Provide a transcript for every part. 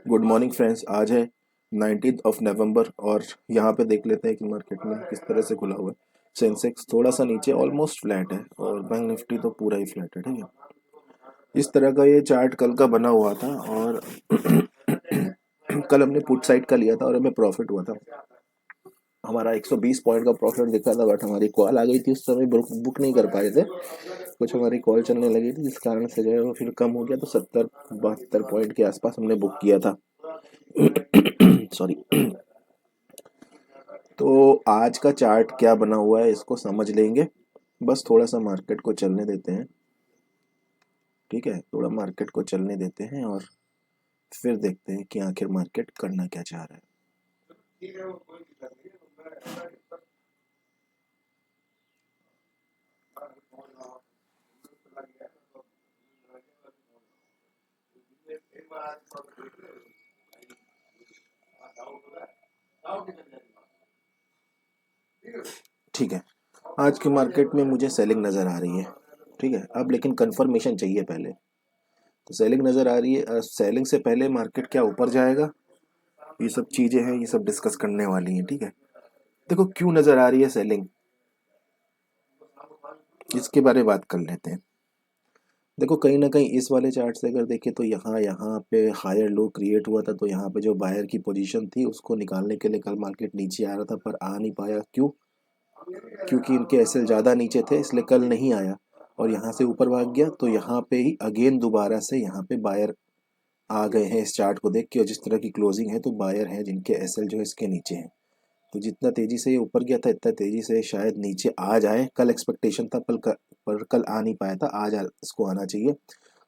Good morning friends. आज है 19th of November और यहाँ पे देख लेते हैं कि मार्केट में किस तरह से खुला हुआ है। सेंसेक्स थोड़ा सा नीचे ऑलमोस्ट फ्लैट है और बैंक निफ्टी तो पूरा ही फ्लैट है। ठीक है, इस तरह का ये चार्ट कल का बना हुआ था और कल हमने पुट साइड का लिया था और हमें प्रॉफिट हुआ था। हमारा 120 पॉइंट का प्रॉफिट दिखा था, बट हमारी कॉल आ गई थी, उस समय बुक नहीं कर पाए थे। कुछ हमारी कॉल चलने लगी थी जिस कारण से जो है वो फिर कम हो गया, तो 70-72 पॉइंट के आसपास हमने बुक किया था। सॉरी। तो आज का चार्ट क्या बना हुआ है इसको समझ लेंगे। बस थोड़ा सा मार्केट को चलने देते हैं। ठीक है, थोड़ा मार्केट को चलने देते हैं और फिर देखते हैं कि आखिर मार्केट करना क्या चाह रहा है। ठीक है, आज की मार्केट में मुझे सेलिंग नज़र आ रही है। ठीक है, अब लेकिन कंफर्मेशन चाहिए पहले। तो सेलिंग नज़र आ रही है। सेलिंग से पहले मार्केट क्या ऊपर जाएगा, ये सब चीज़ें हैं, ये सब डिस्कस करने वाली हैं। ठीक है, देखो क्यों नज़र आ रही है सेलिंग, इसके बारे में बात कर लेते हैं। देखो कहीं ना कहीं इस वाले चार्ट से अगर देखें तो यहाँ यहाँ पे हायर लो क्रिएट हुआ था, तो यहाँ पे जो बायर की पोजीशन थी उसको निकालने के लिए कल मार्केट नीचे आ रहा था, पर आ नहीं पाया। क्यों? क्योंकि इनके एसएल ज़्यादा नीचे थे, इसलिए कल नहीं आया और यहाँ से ऊपर भाग गया। तो यहाँ पे ही अगेन दोबारा से यहाँ पे बायर आ गए हैं इस चार्ट को देख के, और जिस तरह की क्लोजिंग है तो बायर हैं जिनके एसएल जो है इसके नीचे हैं। तो जितना तेजी से ये ऊपर गया था इतना तेजी से शायद नीचे आ जाए। कल एक्सपेक्टेशन था पर कल आ नहीं पाया था, आज इसको आना चाहिए।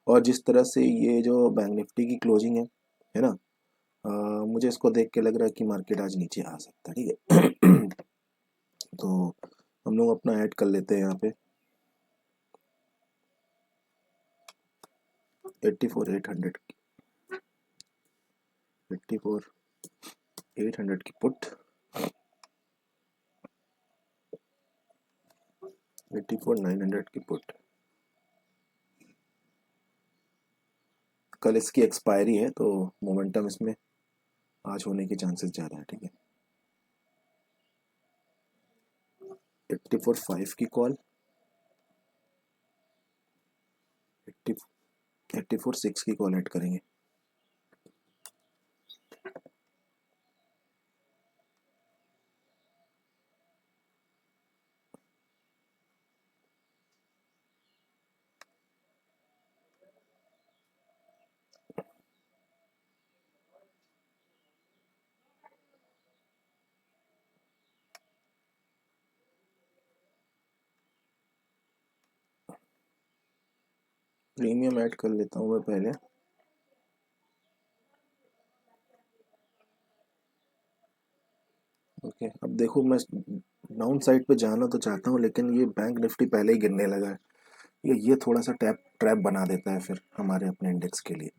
और जिस तरह से ये जो बैंक निफ्टी की क्लोजिंग है ना, मुझे इसको देख के लग रहा है कि मार्केट आज नीचे आ सकता है। ठीक है। तो हम लोग अपना ऐड कर लेते हैं यहाँ पे 84,800 की 84,800 की पुट, 84,900 की पुट। कल इसकी एक्सपायरी है तो मोमेंटम इसमें आज होने के चांसेस ज़्यादा है। ठीक है, 84,500 की कॉल, 84,600 की कॉल ऐड करेंगे। प्रीमियम ऐड कर लेता हूँ मैं पहले। ओके, अब देखो मैं डाउन साइड पे जाना तो चाहता हूँ, लेकिन ये बैंक निफ्टी पहले ही गिरने लगा है। ये थोड़ा सा ट्रैप बना देता है फिर हमारे अपने इंडेक्स के लिए।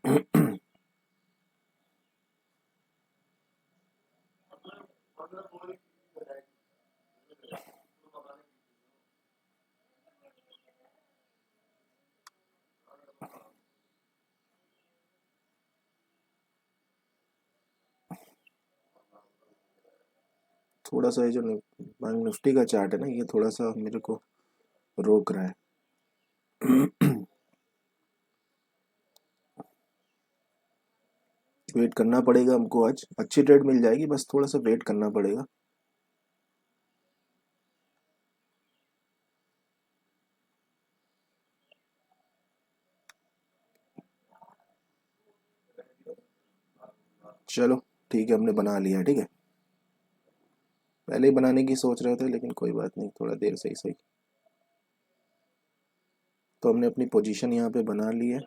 थोड़ा सा ये जो बैंक निफ्टी का चार्ट है ना, ये थोड़ा सा मेरे को रोक रहा है। वेट करना पड़ेगा हमको, आज अच्छी ट्रेड मिल जाएगी, बस थोड़ा सा वेट करना पड़ेगा। चलो ठीक है, हमने बना लिया। ठीक है, पहले ही बनाने की सोच रहे थे लेकिन कोई बात नहीं, थोड़ा देर से ही सही। तो हमने अपनी पोजीशन यहाँ पे बना ली है।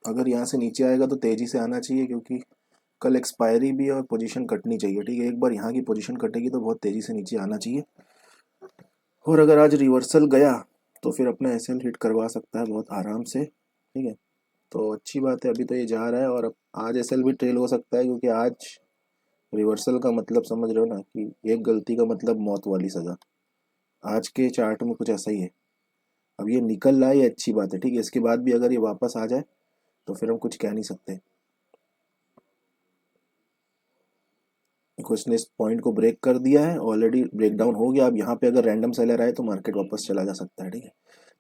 अगर यहाँ से नीचे आएगा तो तेज़ी से आना चाहिए, क्योंकि कल एक्सपायरी भी है और पोजीशन कटनी चाहिए, ठीक है। एक बार यहाँ की पोजीशन कटेगी तो बहुत तेज़ी से नीचे आना चाहिए। और अगर आज रिवर्सल गया तो फिर अपना एसएल हिट करवा सकता है बहुत आराम से, ठीक है। तो अच्छी बात है, अभी तो ये जा रहा है और अब आज एसएल भी ट्रेल हो सकता है, क्योंकि आज रिवर्सल का मतलब समझ रहे हो ना, कि एक गलती का मतलब मौत वाली सज़ा। आज के चार्ट में कुछ ऐसा ही है। अब ये निकल रहा है, ये अच्छी बात है, ठीक है। इसके बाद भी अगर ये वापस आ जाए तो फिर हम कुछ कह नहीं सकते, कुछ ने इस पॉइंट को ब्रेक कर दिया है, ऑलरेडी ब्रेक डाउन हो गया। अब यहाँ पे अगर रैंडम सेलर आए तो मार्केट वापस चला जा सकता है, ठीक है।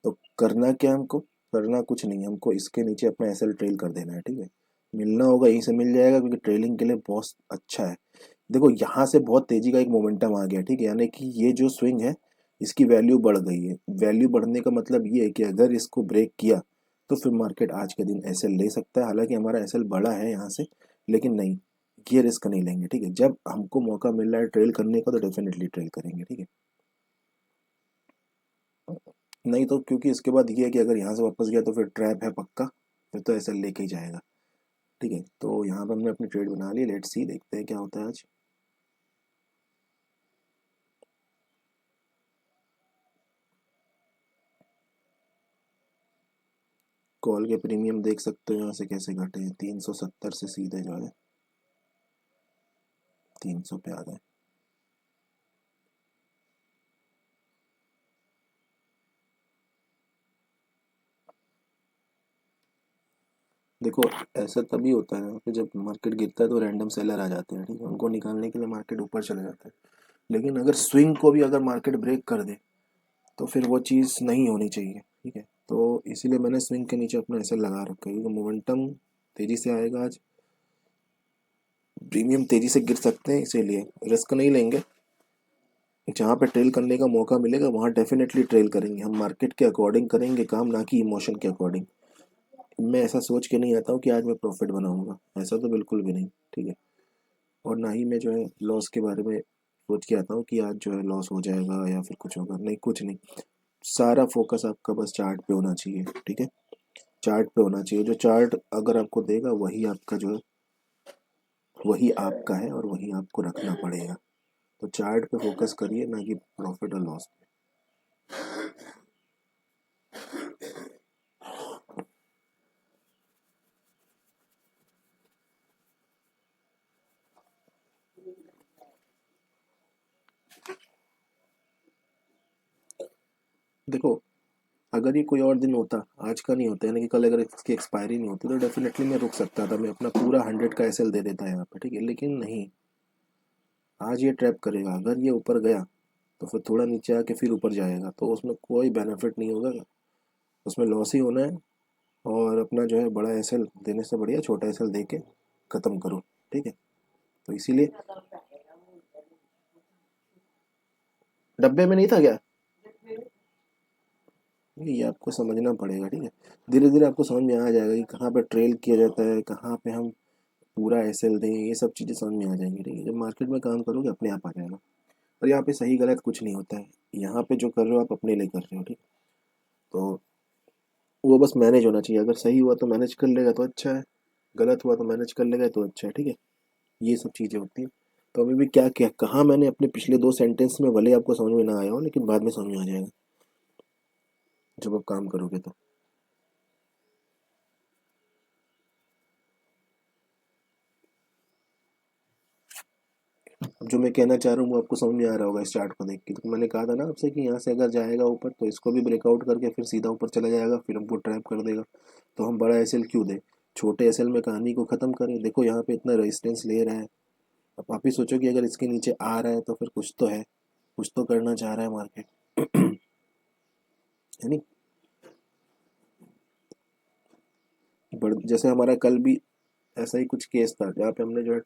तो करना क्या हमको, करना कुछ नहीं, हमको इसके नीचे अपना एसएल ट्रेल कर देना है, ठीक है। मिलना होगा यहीं से मिल जाएगा, क्योंकि ट्रेलिंग के लिए बहुत अच्छा है। देखो यहाँ से बहुत तेजी का एक मोमेंटम आ गया, ठीक है, यानी कि ये जो स्विंग है इसकी वैल्यू बढ़ गई है। वैल्यू बढ़ने का मतलब ये है कि अगर इसको ब्रेक किया तो फिर मार्केट आज के दिन एसएल ले सकता है। हालांकि हमारा एसएल बड़ा है यहाँ से, लेकिन नहीं, ये रिस्क नहीं लेंगे, ठीक है। जब हमको मौका मिल रहा है ट्रेल करने का तो डेफिनेटली ट्रेल करेंगे, ठीक है। नहीं तो क्योंकि इसके बाद ये है कि अगर यहाँ से वापस गया तो फिर ट्रैप है पक्का, फिर तो एसएल लेके ही जाएगा, ठीक है। तो यहाँ पर हमने अपनी ट्रेड बना ली, लेट्स सी, देखते हैं क्या होता है आज। कॉल के प्रीमियम देख सकते हो यहाँ से कैसे घटे हैं, 370 से सीधे जो है 300 पे आ गए। देखो ऐसा तभी होता है कि जब मार्केट गिरता है तो रैंडम सेलर आ जाते हैं, ठीक है, उनको निकालने के लिए मार्केट ऊपर चले जाता है। लेकिन अगर स्विंग को भी अगर मार्केट ब्रेक कर दे तो फिर वो चीज़ नहीं होनी चाहिए, ठीक है। तो इसीलिए मैंने स्विंग के नीचे अपना ऐसे लगा रखा है, क्योंकि मोमेंटम तेज़ी से आएगा आज, प्रीमियम तेज़ी से गिर सकते हैं, इसीलिए रिस्क नहीं लेंगे। जहाँ पे ट्रेल करने का मौका मिलेगा वहाँ डेफिनेटली ट्रेल करेंगे, हम मार्केट के अकॉर्डिंग करेंगे काम, ना कि इमोशन के अकॉर्डिंग। मैं ऐसा सोच के नहीं आता हूँ कि आज मैं प्रॉफिट बनाऊंगा, ऐसा तो बिल्कुल भी नहीं, ठीक है। और ना ही मैं जो है लॉस के बारे में सोच के आता हूँ कि आज जो है लॉस हो जाएगा या फिर कुछ होगा, नहीं, कुछ नहीं। सारा फोकस आपका बस चार्ट पे होना चाहिए, ठीक है। चार्ट पे होना चाहिए, जो चार्ट अगर आपको देगा वही आपका जो है वही आपका है, और वही आपको रखना पड़ेगा। तो चार्ट पे फोकस करिए, ना कि प्रॉफिट और लॉस पे। देखो अगर ये कोई और दिन होता, आज का नहीं होता, यानी कि कल अगर इसकी एक्सपायरी नहीं होती, तो डेफिनेटली मैं रुक सकता था, मैं अपना पूरा 100 का एसएल दे देता यहाँ पे, ठीक है। लेकिन नहीं, आज ये ट्रैप करेगा, अगर ये ऊपर गया तो फिर थोड़ा नीचे आके फिर ऊपर जाएगा, तो उसमें कोई बेनिफिट नहीं होगा, उसमें लॉस ही होना है। और अपना जो है बड़ा एसएल देने से बढ़िया छोटा एसएल दे के ख़त्म करो, ठीक है। तो इसीलिए डब्बे में नहीं था क्या, ये आपको समझना पड़ेगा, ठीक है। धीरे धीरे आपको समझ में आ जाएगा कि कहाँ पे ट्रेल किया जाता है, कहाँ पे हम पूरा एसएल दें, ये सब चीज़ें समझ में आ जाएंगी, ठीक है। जब मार्केट में काम करोगे अपने आप आ जाएगा। और यहाँ पे सही गलत कुछ नहीं होता है, यहाँ पे जो कर रहे हो आप अपने लिए कर रहे हो, ठीक। तो वो बस मैनेज होना चाहिए, अगर सही हुआ तो मैनेज कर लेगा तो अच्छा है, गलत हुआ तो मैनेज कर लेगा तो अच्छा है, ठीक है। ये सब चीज़ें होती हैं। तो अभी भी क्या क्या कहा मैंने अपने पिछले 2 सेंटेंस में, भले आपको समझ में ना आया हो, लेकिन बाद में समझ में आ जाएगा जब आप काम करोगे तो। अब जो मैं कहना चाह रहा हूँ वो आपको समझ में आ रहा होगा इस चार्ट को देख के। तो मैंने कहा था ना आपसे कि यहाँ से अगर जाएगा ऊपर तो इसको भी ब्रेकआउट करके फिर सीधा ऊपर चला जाएगा, फिर हमको ट्रैप कर देगा। तो हम बड़ा एसएल क्यों दें, छोटे एसएल में कहानी को ख़त्म करें। देखो यहाँ पे इतना रेजिस्टेंस ले रहा है, अब आप ही सोचो कि अगर इसके नीचे आ रहा है तो फिर कुछ तो है, कुछ तो करना चाह रहा है मार्केट, है नहीं। बड़ जैसे हमारा कल भी ऐसा ही कुछ केस था, जहाँ पे हमने जो है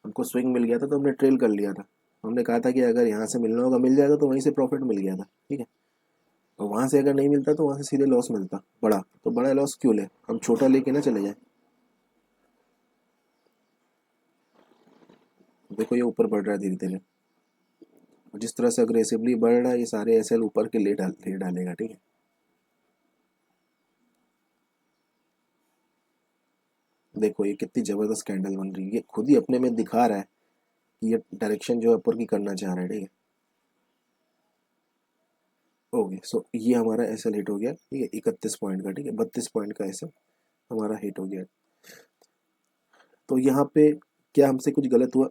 हमको स्विंग मिल गया था तो हमने ट्रेल कर लिया था। हमने कहा था कि अगर यहाँ से मिलना होगा मिल जाएगा, तो वहीं से प्रॉफिट मिल गया था, ठीक है। और वहाँ से अगर नहीं मिलता तो वहाँ से सीधे लॉस मिलता बड़ा, तो बड़ा लॉस क्यों ले, हम छोटा लेके ना चले जाए। देखो ये ऊपर बढ़ रहा है धीरे धीरे, और जिस तरह से अग्रेसिवली बढ़ रहा है ये सारे एसएल ऊपर के ले डालेगा, ठीक है। देखो ये कितनी ज़बरदस्त कैंडल बन रही है, ये खुद ही अपने में दिखा रहा है कि ये डायरेक्शन जो है ऊपर की करना चाह रहा है, ठीक है। ओके, सो ये हमारा एसएल हिट हो गया, ठीक है, 31 पॉइंट का, ठीक है, 32 पॉइंट का एसएल हमारा हिट हो गया। तो यहाँ पे क्या हमसे कुछ गलत हुआ?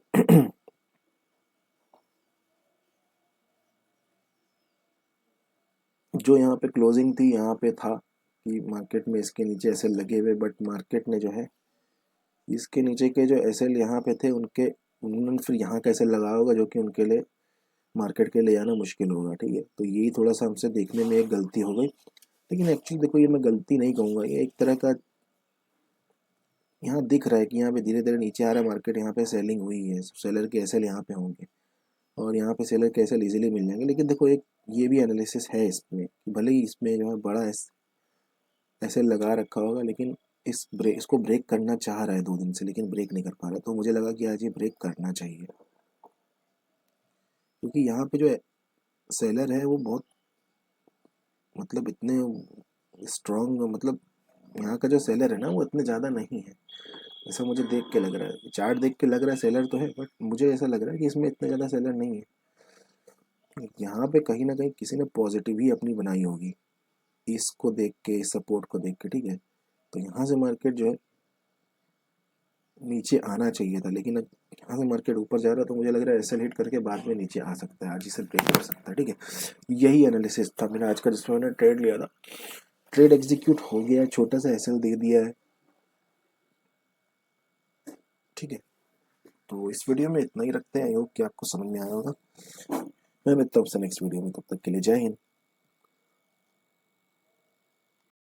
जो यहाँ पे क्लोजिंग थी यहाँ पे था कि मार्केट में इसके नीचे एसएल लगे हुए, बट मार्केट ने जो है इसके नीचे के जो एसएल यहाँ पे थे उनके उन्होंने फिर यहाँ का एसएल लगाया होगा, जो कि उनके लिए मार्केट के लिए आना मुश्किल होगा, ठीक है। तो यही थोड़ा सा हमसे देखने में एक गलती हो गई, लेकिन एक्चुअली देखो ये मैं गलती नहीं कहूँगा, ये एक तरह का यहाँ दिख रहा है कि यहाँ पे धीरे धीरे नीचे आ रहा है मार्केट, यहाँ पे सेलिंग हुई है, सेलर के एसएल यहाँ पे होंगे और यहाँ पे सेलर के एसएल इजीली मिल जाएंगे। लेकिन देखो एक ये भी एनालिसिस है इसमें, भले ही इसमें जो है बड़ा एसएल लगा रखा होगा, लेकिन इसको ब्रेक करना चाह रहा है 2 दिन से, लेकिन ब्रेक नहीं कर पा रहा, तो मुझे लगा कि आज ये ब्रेक करना चाहिए, क्योंकि यहाँ पे जो सेलर है वो बहुत मतलब इतने स्ट्रॉन्ग, मतलब यहाँ का जो सेलर है ना वो इतने ज़्यादा नहीं है, ऐसा मुझे देख के लग रहा है। चार्ट देख के लग रहा है सेलर तो है, बट मुझे ऐसा लग रहा है कि इसमें इतने ज़्यादा सेलर नहीं है। यहाँ पे कहीं ना कहीं किसी ने पॉजिटिव ही अपनी बनाई होगी इसको देख के, इस सपोर्ट को देख के, ठीक है। तो यहाँ से मार्केट जो है नीचे आना चाहिए था, लेकिन अब यहाँ से मार्केट ऊपर जा रहा है, तो मुझे लग रहा है एसएल हिट करके बाद में नीचे आ सकता है, आज ही से ब्रेक कर सकता है, ठीक है। यही एनालिसिस था मेरा आज का, जिसमें मैंने ट्रेड लिया था। ट्रेड एग्जीक्यूट हो गया है, छोटा सा एसएल दे दिया है, ठीक है। तो इस वीडियो में इतना ही रखते हैं, आई होप कि आपको समझ में आया होगा। मैं मिलता हूँ आपसे नेक्स्ट वीडियो में, तब तक के लिए जय हिंद।